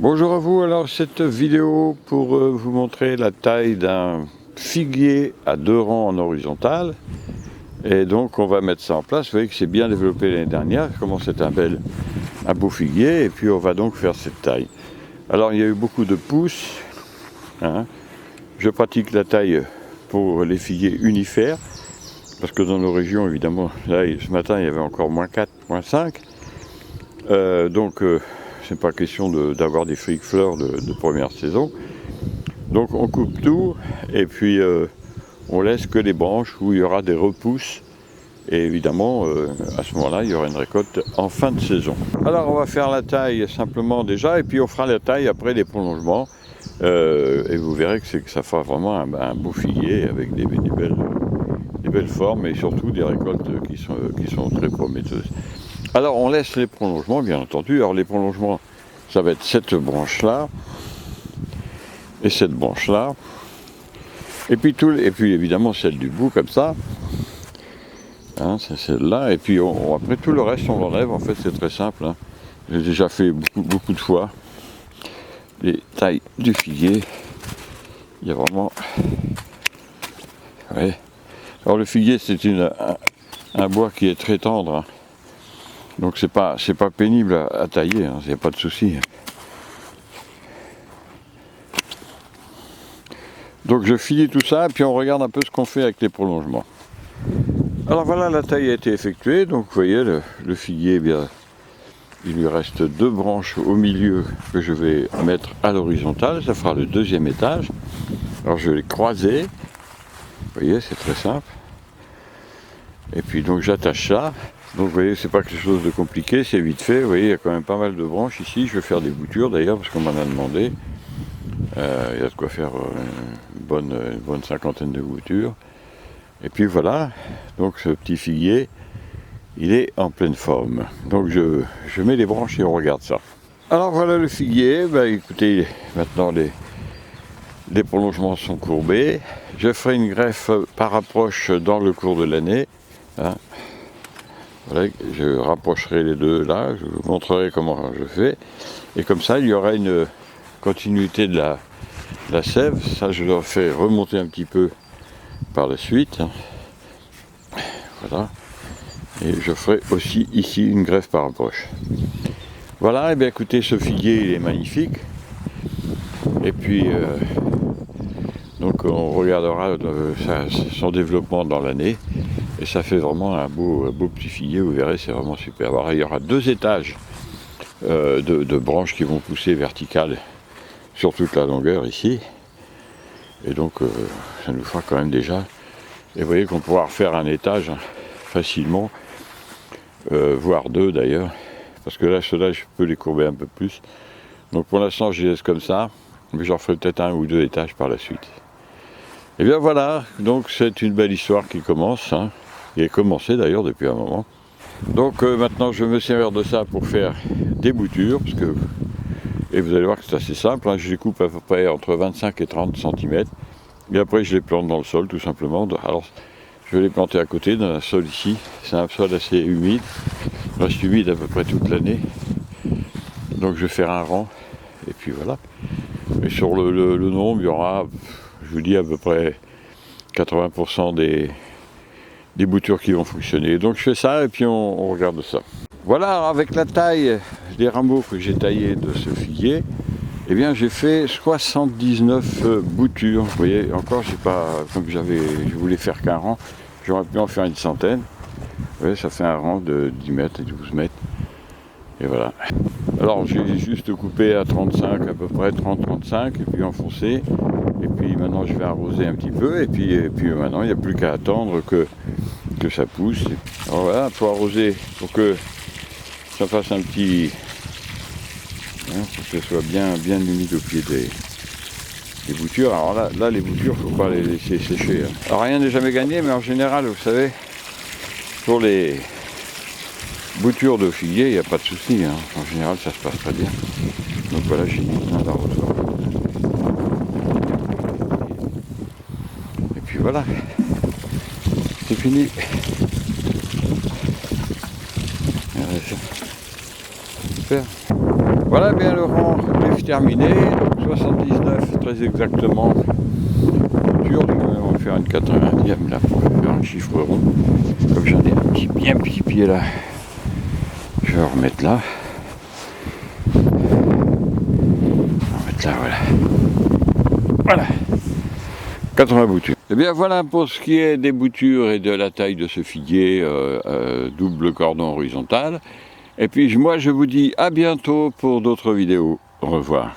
Bonjour à vous, alors cette vidéo pour vous montrer la taille d'un figuier à 2 rangs en horizontal. Et donc on va mettre ça en place. Vous voyez que c'est bien développé l'année dernière, comment c'est un beau figuier, et puis on va donc faire cette taille. Alors il y a eu beaucoup de pousses, hein. Je pratique la taille pour les figuiers unifères, parce que dans nos régions évidemment, là ce matin il y avait encore -4, -5. C'est pas question d'avoir des fric fleurs de première saison. Donc on coupe tout et puis on laisse que les branches où il y aura des repousses. Et évidemment, à ce moment-là, il y aura une récolte en fin de saison. Alors on va faire la taille simplement déjà et puis on fera la taille après les prolongements. Et vous verrez que ça fera vraiment un beau figuier avec des belles formes et surtout des récoltes qui sont très prometteuses. Alors on laisse les prolongements bien entendu. Alors les prolongements, ça va être cette branche là et cette branche là. Et puis évidemment celle du bout comme ça. Hein, c'est celle-là. Et puis après tout le reste on l'enlève. En fait c'est très simple. Hein. J'ai déjà fait beaucoup de fois les tailles du figuier. Il y a vraiment. Ouais. Alors le figuier c'est un bois qui est très tendre. Hein. Donc c'est pas pénible à tailler, il n'y a pas de souci. Donc je finis tout ça et puis on regarde un peu ce qu'on fait avec les prolongements. Alors voilà, la taille a été effectuée, donc vous voyez le figuier, eh bien, il lui reste 2 branches au milieu que je vais mettre à l'horizontale, ça fera le 2e étage. Alors je vais les croiser, vous voyez c'est très simple. Et puis donc j'attache ça. Donc vous voyez, c'est pas quelque chose de compliqué, c'est vite fait. Vous voyez, il y a quand même pas mal de branches ici. Je vais faire des boutures d'ailleurs, parce qu'on m'en a demandé. Il y a de quoi faire une bonne cinquantaine de boutures. Et puis voilà, donc ce petit figuier, il est en pleine forme. Donc je mets les branches et on regarde ça. Alors voilà le figuier. Écoutez, maintenant les prolongements sont courbés. Je ferai une greffe par approche dans le cours de l'année. Hein. Voilà, je rapprocherai les deux là, je vous montrerai comment je fais. Et comme ça, il y aura une continuité de la sève. Ça, je le fais remonter un petit peu par la suite. Voilà. Et je ferai aussi ici une greffe par approche. Voilà, et bien écoutez, ce figuier, il est magnifique. Et puis, donc on regardera son développement dans l'année. Et ça fait vraiment un beau petit figuier, vous verrez, c'est vraiment super. Alors, il y aura 2 étages de branches qui vont pousser verticales sur toute la longueur ici. Et donc, ça nous fera quand même déjà. Et vous voyez qu'on pourra refaire un étage facilement, voire 2 d'ailleurs. Parce que là, ceux-là, je peux les courber un peu plus. Donc pour l'instant, je les laisse comme ça. Mais j'en ferai peut-être 1 ou 2 étages par la suite. Et bien voilà, donc c'est une belle histoire qui commence. Hein. Il est commencé d'ailleurs depuis un moment. Donc maintenant je vais me servir de ça pour faire des boutures. Et vous allez voir que c'est assez simple. Hein. Je les coupe à peu près entre 25 et 30 cm. Et après je les plante dans le sol tout simplement. Alors je vais les planter à côté dans un sol ici. C'est un sol assez humide. Il reste humide à peu près toute l'année. Donc je vais faire un rang. Et puis voilà. Et sur le nombre, il y aura, je vous dis, à peu près 80% des boutures qui vont fonctionner. Donc je fais ça et puis on regarde ça. Voilà, avec la taille des rameaux que j'ai taillés de ce figuier, eh bien j'ai fait 79 boutures. Vous voyez, encore j'ai pas, comme je voulais faire qu'un rang, j'aurais pu en faire une centaine. Vous voyez, ça fait un rang de 10 mètres et 12 mètres. Et voilà. Alors j'ai juste coupé à 35 à peu près, 30-35 et puis enfoncé. Et puis maintenant je vais arroser un petit peu et puis maintenant il n'y a plus qu'à attendre que ça pousse. Alors voilà, pour arroser, pour que ça fasse un petit, hein, pour que ce soit bien humide au pied des boutures. Alors là les boutures, il ne faut pas les laisser sécher. Hein. Alors rien n'est jamais gagné, mais en général, vous savez, pour les boutures de figuier, il n'y a pas de souci. Hein. En général, ça se passe très bien. Donc voilà, j'ai mis plein d'arrosoirs. Et puis voilà, c'est fini. Super. Voilà, bien le rang est terminé, donc 79 très exactement. Je vais même faire une 90e là pour faire un chiffre rond. Comme j'en ai un bien petit pied là, je vais en remettre là. Je vais en remettre là, voilà. Voilà, 80 boutures. Et bien voilà pour ce qui est des boutures et de la taille de ce figuier double cordon horizontal. Et puis moi je vous dis à bientôt pour d'autres vidéos. Au revoir.